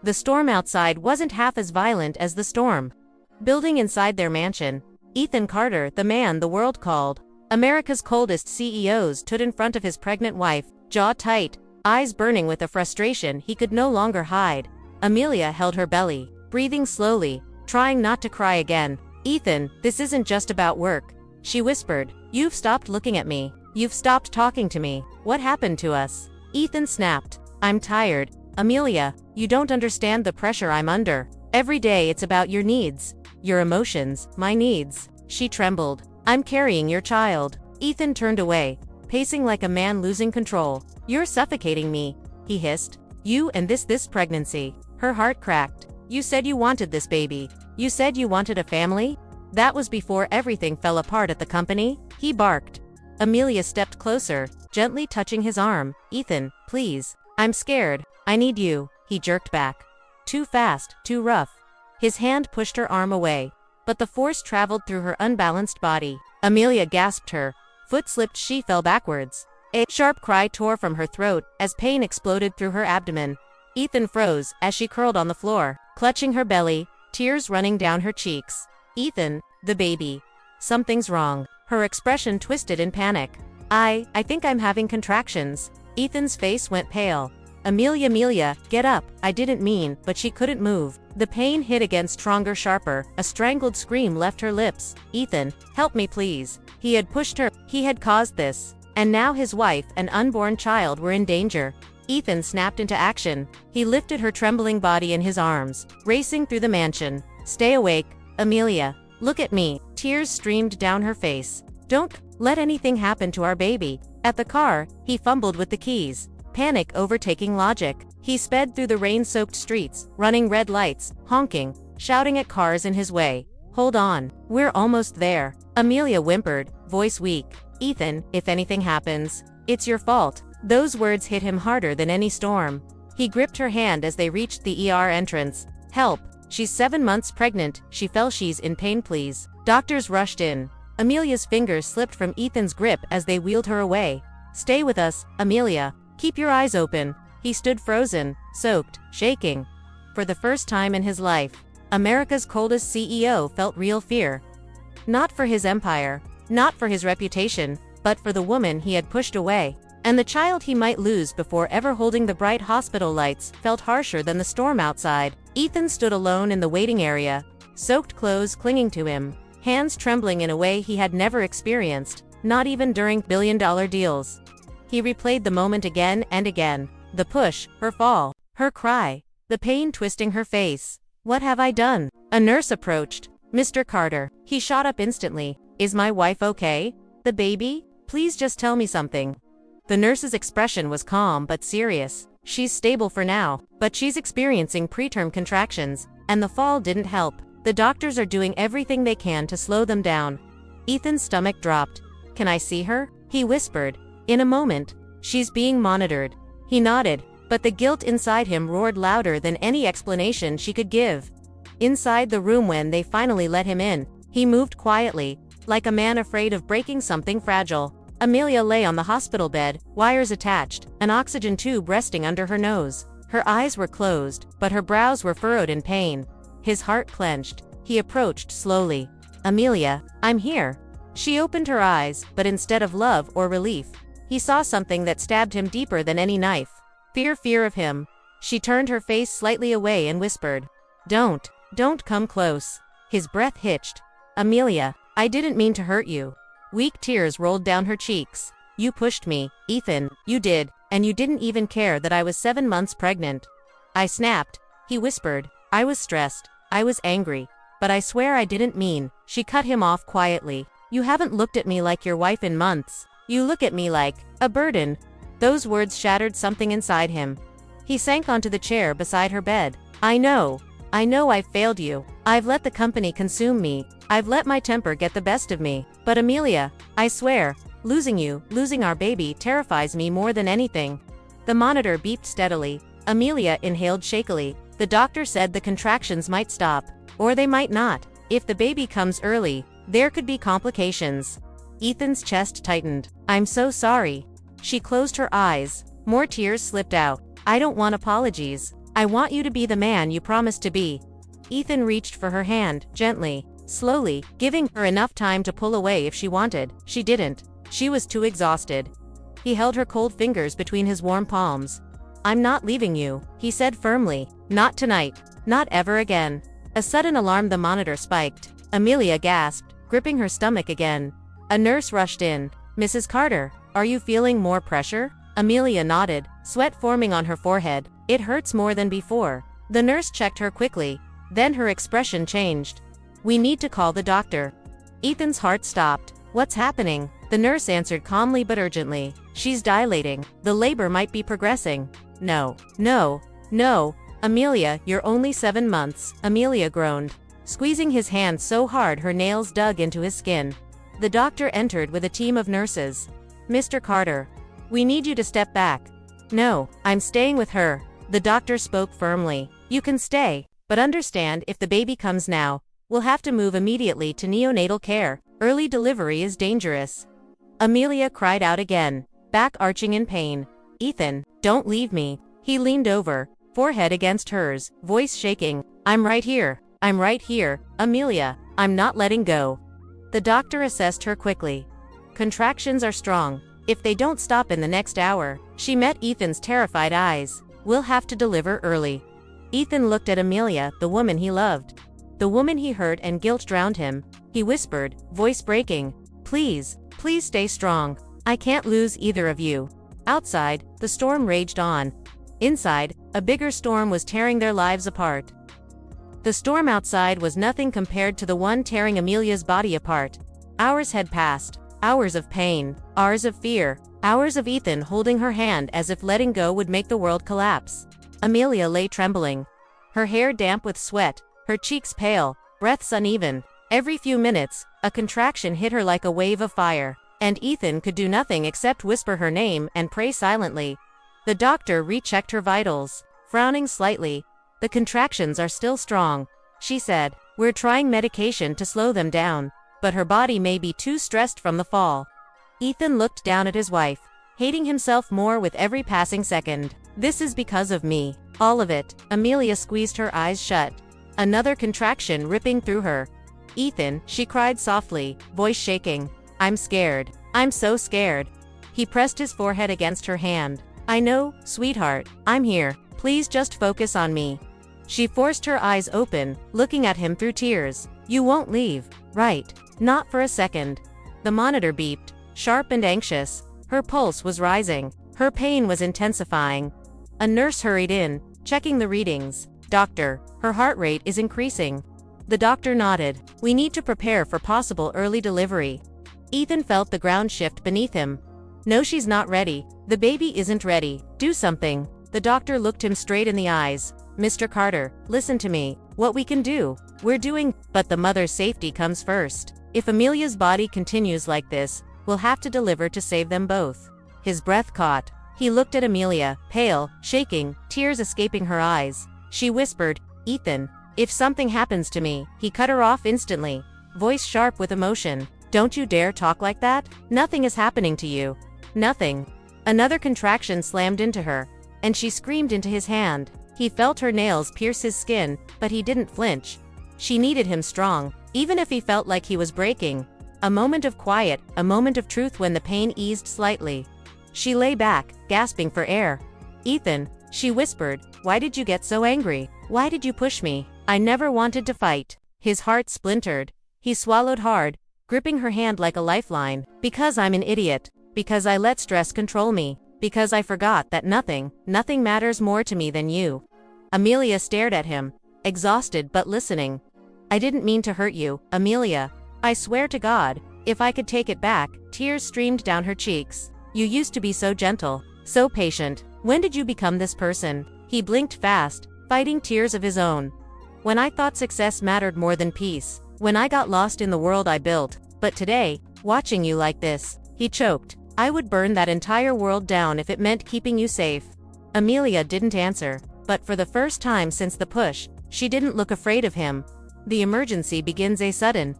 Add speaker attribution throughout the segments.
Speaker 1: The storm outside wasn't half as violent as the storm building inside their mansion. Ethan Carter, the man the world called America's coldest CEO, stood in front of his pregnant wife, jaw tight, eyes burning with a frustration he could no longer hide. Amelia held her belly, breathing slowly, trying not to cry again. "Ethan, this isn't just about work," she whispered. "You've stopped looking at me. You've stopped talking to me. What happened to us?" Ethan snapped. "I'm tired. Amelia, you don't understand the pressure I'm under. Every day it's about your needs. Your emotions, my needs." She trembled. "I'm carrying your child." Ethan turned away, pacing like a man losing control. "You're suffocating me," he hissed. "You and this pregnancy." Her heart cracked. "You said you wanted this baby. You said you wanted a family? That was before everything fell apart at the company?" He barked. Amelia stepped closer, gently touching his arm. "Ethan, please. I'm scared. I need you." He jerked back. Too fast, too rough. His hand pushed her arm away, but the force traveled through her unbalanced body. Amelia gasped. Her foot slipped. She fell backwards. A sharp cry tore from her throat as pain exploded through her abdomen. Ethan froze as she curled on the floor, clutching her belly, tears running down her cheeks. "Ethan, the baby. Something's wrong." Her expression twisted in panic. I think I'm having contractions." Ethan's face went pale. Amelia, get up." "I didn't mean," but she couldn't move. The pain hit again, stronger, sharper. A strangled scream left her lips. "Ethan, help me please." He had pushed her. He had caused this. And now his wife and unborn child were in danger. Ethan snapped into action. He lifted her trembling body in his arms, racing through the mansion. "Stay awake, Amelia. Look at me." Tears streamed down her face. "Don't let anything happen to our baby." At the car, he fumbled with the keys, panic overtaking logic. He sped through the rain-soaked streets, running red lights, honking, shouting at cars in his way. "Hold on. We're almost there." Amelia whimpered, voice weak. "Ethan, if anything happens, it's your fault." Those words hit him harder than any storm. He gripped her hand as they reached the ER entrance. "Help. She's 7 months pregnant." She fell. "She's in pain, please." Doctors rushed in. Amelia's fingers slipped from Ethan's grip as they wheeled her away. "Stay with us, Amelia. Keep your eyes open." He stood frozen, soaked, shaking. For the first time in his life, America's coldest CEO felt real fear. Not for his empire, not for his reputation, but for the woman he had pushed away. And the child he might lose before ever holding the bright hospital lights felt harsher than the storm outside. Ethan stood alone in the waiting area, soaked clothes clinging to him, hands trembling in a way he had never experienced, not even during billion-dollar deals. He replayed the moment again and again. The push, her fall, her cry, the pain twisting her face. "What have I done?" A nurse approached. "Mr. Carter." He shot up instantly. "Is my wife okay? The baby? Please just tell me something." The nurse's expression was calm but serious. "She's stable for now, but she's experiencing preterm contractions, and the fall didn't help. The doctors are doing everything they can to slow them down." Ethan's stomach dropped. "Can I see her?" he whispered. "In a moment. She's being monitored." He nodded, but the guilt inside him roared louder than any explanation she could give. Inside the room, when they finally let him in, he moved quietly, like a man afraid of breaking something fragile. Amelia lay on the hospital bed, wires attached, an oxygen tube resting under her nose. Her eyes were closed, but her brows were furrowed in pain. His heart clenched. He approached slowly. "Amelia, I'm here." She opened her eyes, but instead of love or relief, he saw something that stabbed him deeper than any knife. Fear of him. She turned her face slightly away and whispered, Don't come close." His breath hitched. "Amelia, I didn't mean to hurt you." Weak tears rolled down her cheeks. "You pushed me, Ethan, you did, and you didn't even care that I was 7 months pregnant." "I snapped," he whispered. "I was stressed. I was angry. But I swear I didn't mean." She cut him off quietly. "You haven't looked at me like your wife in months. You look at me like a burden." Those words shattered something inside him. He sank onto the chair beside her bed. I know I've failed you. I've let the company consume me. I've let my temper get the best of me. But Amelia, I swear, losing you, losing our baby, terrifies me more than anything." The monitor beeped steadily. Amelia inhaled shakily. "The doctor said the contractions might stop. Or they might not. If the baby comes early, there could be complications." Ethan's chest tightened. "I'm so sorry." She closed her eyes. More tears slipped out. "I don't want apologies. I want you to be the man you promised to be." Ethan reached for her hand, gently, slowly, giving her enough time to pull away if she wanted. She didn't. She was too exhausted. He held her cold fingers between his warm palms. "I'm not leaving you," he said firmly. "Not tonight. Not ever again." A sudden alarm. The monitor spiked. Amelia gasped, gripping her stomach again. A nurse rushed in. "Mrs. Carter, are you feeling more pressure?" Amelia nodded, sweat forming on her forehead. "It hurts more than before." The nurse checked her quickly. Then her expression changed. "We need to call the doctor." Ethan's heart stopped. "What's happening?" The nurse answered calmly but urgently. "She's dilating. The labor might be progressing." No. Amelia, you're only 7 months," Amelia groaned, squeezing his hand so hard her nails dug into his skin. The doctor entered with a team of nurses. "Mr. Carter, we need you to step back." "No, I'm staying with her." The doctor spoke firmly. "You can stay, but understand if the baby comes now, we'll have to move immediately to neonatal care. Early delivery is dangerous." Amelia cried out again, back arching in pain. "Ethan, don't leave me." He leaned over, forehead against hers, voice shaking. I'm right here, Amelia. I'm not letting go." The doctor assessed her quickly. "Contractions are strong. If they don't stop in the next hour." She met Ethan's terrified eyes. "We'll have to deliver early." Ethan looked at Amelia, the woman he loved. The woman he hurt, and guilt drowned him. He whispered, voice breaking, Please stay strong. I can't lose either of you." Outside, the storm raged on. Inside, a bigger storm was tearing their lives apart. The storm outside was nothing compared to the one tearing Amelia's body apart. Hours had passed. Hours of pain. Hours of fear. Hours of Ethan holding her hand as if letting go would make the world collapse. Amelia lay trembling. Her hair damp with sweat, her cheeks pale, breaths uneven. Every few minutes, a contraction hit her like a wave of fire, and Ethan could do nothing except whisper her name and pray silently. The doctor rechecked her vitals, frowning slightly. "The contractions are still strong," she said. "We're trying medication to slow them down, but her body may be too stressed from the fall." Ethan looked down at his wife, hating himself more with every passing second. "This is because of me. All of it." Amelia squeezed her eyes shut, another contraction ripping through her. "Ethan," she cried softly, voice shaking. "I'm scared. I'm so scared." He pressed his forehead against her hand. "I know, sweetheart. I'm here. Please just focus on me." She forced her eyes open, looking at him through tears. "You won't leave, right? Not for a second." The monitor beeped, sharp and anxious. Her pulse was rising. Her pain was intensifying. A nurse hurried in, checking the readings. "Doctor, her heart rate is increasing." The doctor nodded. "We need to prepare for possible early delivery." Ethan felt the ground shift beneath him. "No, she's not ready. The baby isn't ready. Do something." The doctor looked him straight in the eyes. "Mr. Carter, listen to me. What we can do, we're doing, but the mother's safety comes first. If Amelia's body continues like this, we'll have to deliver to save them both." His breath caught. He looked at Amelia, pale, shaking, tears escaping her eyes. She whispered, "Ethan, if something happens to me." He cut her off instantly, voice sharp with emotion. "Don't you dare talk like that. Nothing is happening to you. Nothing." Another contraction slammed into her, and she screamed into his hand. He felt her nails pierce his skin, but he didn't flinch. She needed him strong, even if he felt like he was breaking. A moment of quiet, a moment of truth when the pain eased slightly. She lay back, gasping for air. "Ethan," she whispered, "why did you get so angry? Why did you push me? I never wanted to fight." His heart splintered. He swallowed hard, gripping her hand like a lifeline. "Because I'm an idiot. Because I let stress control me. Because I forgot that nothing matters more to me than you." Amelia stared at him, exhausted but listening. "I didn't mean to hurt you, Amelia. I swear to God, if I could take it back." Tears streamed down her cheeks. "You used to be so gentle, so patient. When did you become this person?" He blinked fast, fighting tears of his own. "When I thought success mattered more than peace. When I got lost in the world I built. But today, watching you like this," he choked, "I would burn that entire world down if it meant keeping you safe." Amelia didn't answer, but for the first time since the push, she didn't look afraid of him. The emergency begins. A sudden,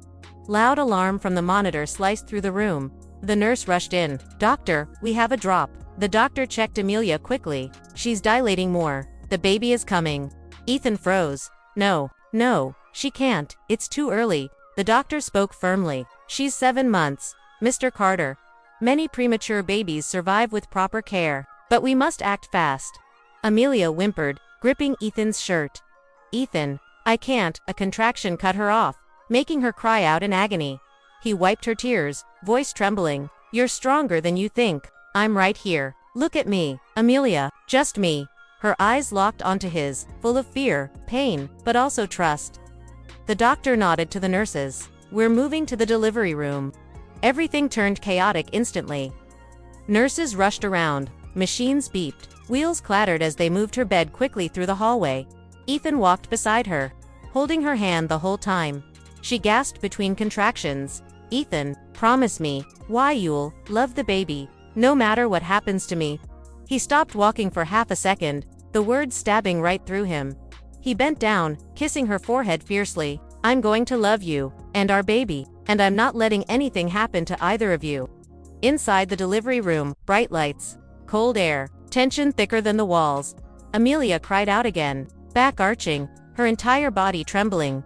Speaker 1: loud alarm from the monitor sliced through the room. The nurse rushed in. "Doctor, we have a drop." The doctor checked Amelia quickly. "She's dilating more." The baby is coming. Ethan froze. No, no, she can't, it's too early. The doctor spoke firmly. She's 7 months, Mr. Carter. Many premature babies survive with proper care, but we must act fast. Amelia whimpered, gripping Ethan's shirt. Ethan, I can't, a contraction cut her off, making her cry out in agony. He wiped her tears, voice trembling. You're stronger than you think. I'm right here. Look at me, Amelia, just me. Her eyes locked onto his, full of fear, pain, but also trust. The doctor nodded to the nurses. We're moving to the delivery room. Everything turned chaotic instantly. Nurses rushed around. Machines beeped. Wheels clattered as they moved her bed quickly through the hallway. Ethan walked beside her, holding her hand the whole time. She gasped between contractions. Ethan, promise me. Why you'll love the baby, no matter what happens to me. He stopped walking for half a second, the words stabbing right through him. He bent down, kissing her forehead fiercely. I'm going to love you, and our baby, and I'm not letting anything happen to either of you. Inside the delivery room, bright lights, cold air, tension thicker than the walls. Amelia cried out again, back arching, her entire body trembling.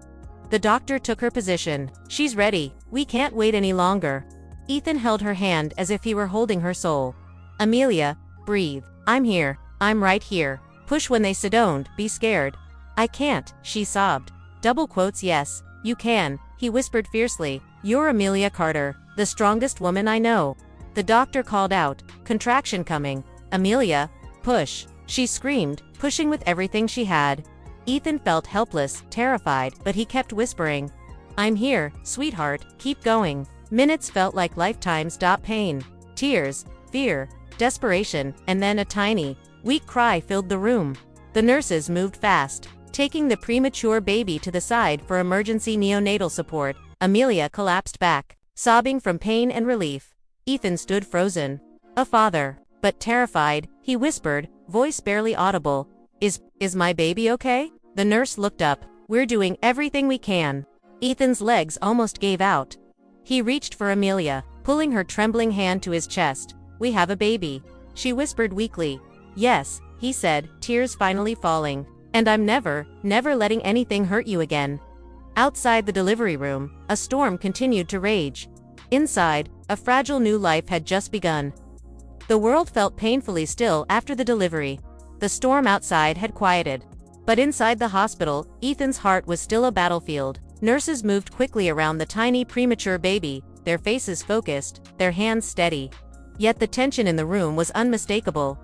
Speaker 1: The doctor took her position. She's ready. We can't wait any longer. Ethan held her hand as if he were holding her soul. Amelia, breathe. I'm here. I'm right here. Push when they say don't be scared. I can't, she sobbed. Double quotes yes, you can, he whispered fiercely. You're Amelia Carter, the strongest woman I know. The doctor called out, contraction coming. Amelia, push, she screamed, pushing with everything she had. Ethan felt helpless, terrified, but he kept whispering. I'm here, sweetheart, keep going. Minutes felt like lifetimes. Pain, tears, fear, desperation, and then a tiny, weak cry filled the room. The nurses moved fast, taking the premature baby to the side for emergency neonatal support. Amelia collapsed back, sobbing from pain and relief. Ethan stood frozen. A father, but terrified, he whispered, voice barely audible. Is my baby okay? The nurse looked up. We're doing everything we can. Ethan's legs almost gave out. He reached for Amelia, pulling her trembling hand to his chest. We have a baby, she whispered weakly. Yes, he said, tears finally falling. And I'm never letting anything hurt you again. Outside the delivery room, a storm continued to rage. Inside, a fragile new life had just begun. The world felt painfully still after the delivery. The storm outside had quieted. But inside the hospital, Ethan's heart was still a battlefield. Nurses moved quickly around the tiny premature baby, their faces focused, their hands steady. Yet the tension in the room was unmistakable.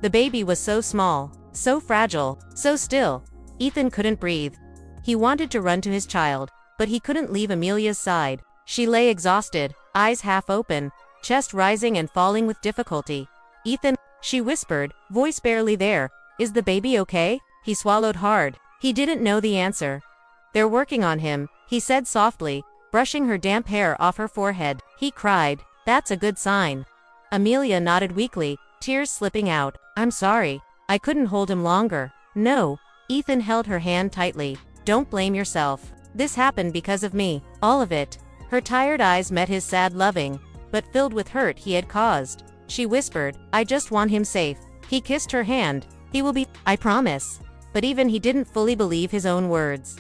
Speaker 1: The baby was so small, so fragile, so still. Ethan couldn't breathe. He wanted to run to his child, but he couldn't leave Amelia's side. She lay exhausted, eyes half open, chest rising and falling with difficulty. Ethan, she whispered, voice barely there. Is the baby okay? He swallowed hard. He didn't know the answer. They're working on him, he said softly, brushing her damp hair off her forehead. He cried. That's a good sign. Amelia nodded weakly, tears slipping out. I'm sorry. I couldn't hold him longer. No. Ethan held her hand tightly. Don't blame yourself. This happened because of me. All of it. Her tired eyes met his sad, loving, but filled with hurt he had caused. She whispered, I just want him safe. He kissed her hand. He will be, I promise. But even he didn't fully believe his own words.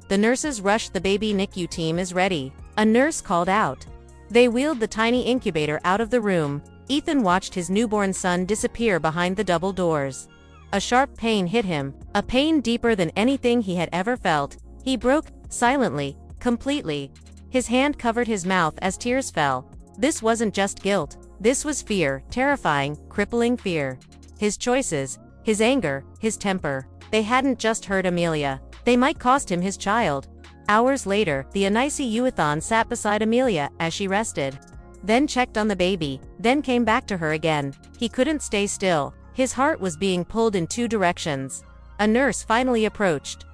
Speaker 1: The nurses rushed. The baby NICU team is ready. A nurse called out. They wheeled the tiny incubator out of the room. Ethan watched his newborn son disappear behind the double doors. A sharp pain hit him, a pain deeper than anything he had ever felt. He broke, silently, completely. His hand covered his mouth as tears fell. This wasn't just guilt. This was fear, terrifying, crippling fear. His choices, his anger, his temper, they hadn't just hurt Amelia. They might cost him his child. Hours later, the ICU-athon sat beside Amelia as she rested. Then checked on the baby, then came back to her again. He couldn't stay still. His heart was being pulled in two directions. A nurse finally approached.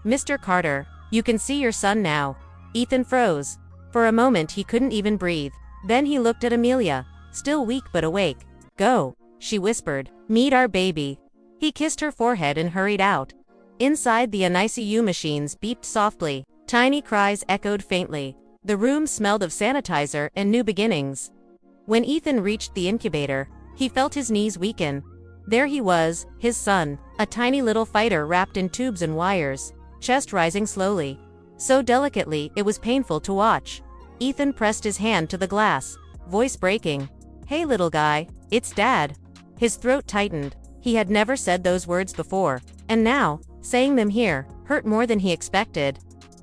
Speaker 1: Mr. Carter, you can see your son now. Ethan froze. For a moment he couldn't even breathe. Then he looked at Amelia, still weak but awake. Go, she whispered. Meet our baby. He kissed her forehead and hurried out. Inside, the ICU machines beeped softly. Tiny cries echoed faintly. The room smelled of sanitizer and new beginnings. When Ethan reached the incubator, he felt his knees weaken. There he was, his son, a tiny little fighter wrapped in tubes and wires, chest rising slowly. So delicately, it was painful to watch. Ethan pressed his hand to the glass, voice breaking. "Hey little guy, it's Dad." His throat tightened. He had never said those words before, and now, saying them here, hurt more than he expected.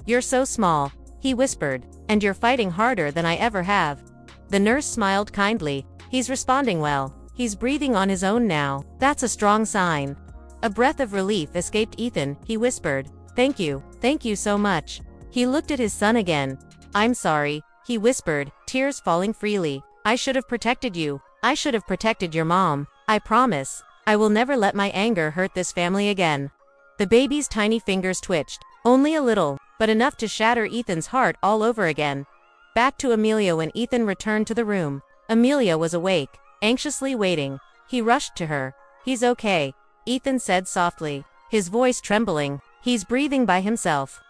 Speaker 1: "You're so small," he whispered, "and you're fighting harder than I ever have." The nurse smiled kindly. "He's responding well. He's breathing on his own now. That's a strong sign." A breath of relief escaped Ethan. He whispered, Thank you so much." He looked at his son again. "I'm sorry," he whispered, tears falling freely. "I should have protected you. I should have protected your mom. I promise. I will never let my anger hurt this family again." The baby's tiny fingers twitched, only a little, but enough to shatter Ethan's heart all over again. Back to Amelia when Ethan returned to the room. Amelia was awake, anxiously waiting. He rushed to her. "He's okay," Ethan said softly, his voice trembling. "He's breathing by himself."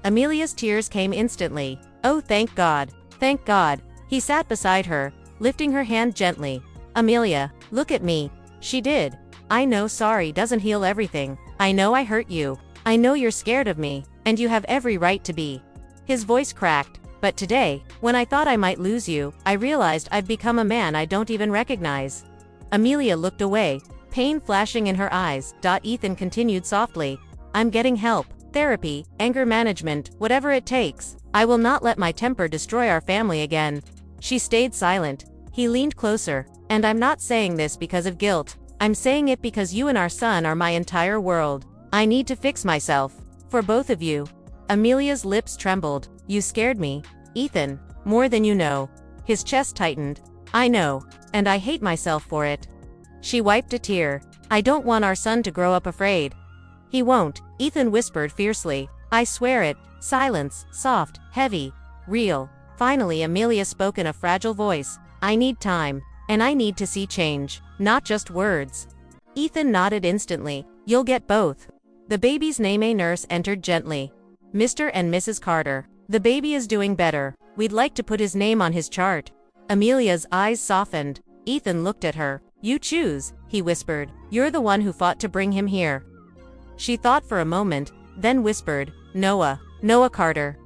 Speaker 1: Amelia's tears came instantly. "Oh, thank God. Thank God." He sat beside her, lifting her hand gently. "Amelia, look at me." She did. "I know sorry doesn't heal everything. I know I hurt you. I know you're scared of me, and you have every right to be." His voice cracked. "But today, when I thought I might lose you, I realized I've become a man I don't even recognize." Amelia looked away, pain flashing in her eyes. Ethan continued softly, "I'm getting help, therapy, anger management, whatever it takes. I will not let my temper destroy our family again." She stayed silent. He leaned closer. "And I'm not saying this because of guilt. I'm saying it because you and our son are my entire world. I need to fix myself. For both of you." Amelia's lips trembled. "You scared me, Ethan, more than you know." His chest tightened. "I know, and I hate myself for it." She wiped a tear. "I don't want our son to grow up afraid." "He won't," Ethan whispered fiercely. "I swear it." Silence, soft, heavy, real. Finally Amelia spoke in a fragile voice. "I need time, and I need to see change, not just words." Ethan nodded instantly. "You'll get both." The baby's name. A nurse entered gently. "Mr. and Mrs. Carter. The baby is doing better. We'd like to put his name on his chart." Amelia's eyes softened. Ethan looked at her. "You choose," he whispered. "You're the one who fought to bring him here." She thought for a moment, then whispered, Noah Carter."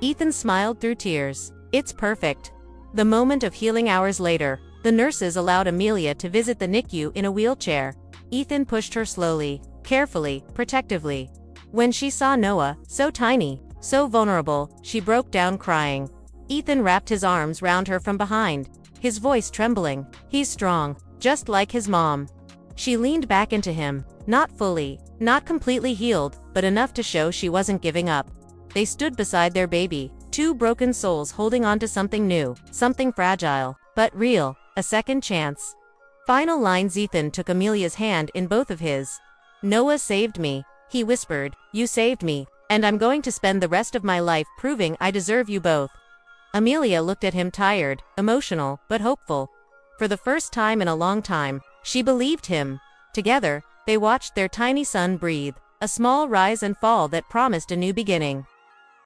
Speaker 1: Ethan smiled through tears. "It's perfect." The moment of healing. Hours later, the nurses allowed Amelia to visit the NICU in a wheelchair. Ethan pushed her slowly, carefully, protectively. When she saw Noah, so tiny, so vulnerable, she broke down crying. Ethan wrapped his arms round her from behind, his voice trembling. "He's strong, just like his mom." She leaned back into him, not fully, not completely healed, but enough to show she wasn't giving up. They stood beside their baby, two broken souls holding on to something new, something fragile, but real, a second chance. Final lines. Ethan took Amelia's hand in both of his. "Noah saved me," he whispered. "You saved me, and I'm going to spend the rest of my life proving I deserve you both." Amelia looked at him, tired, emotional, but hopeful. For the first time in a long time, she believed him. Together, they watched their tiny son breathe, a small rise and fall that promised a new beginning.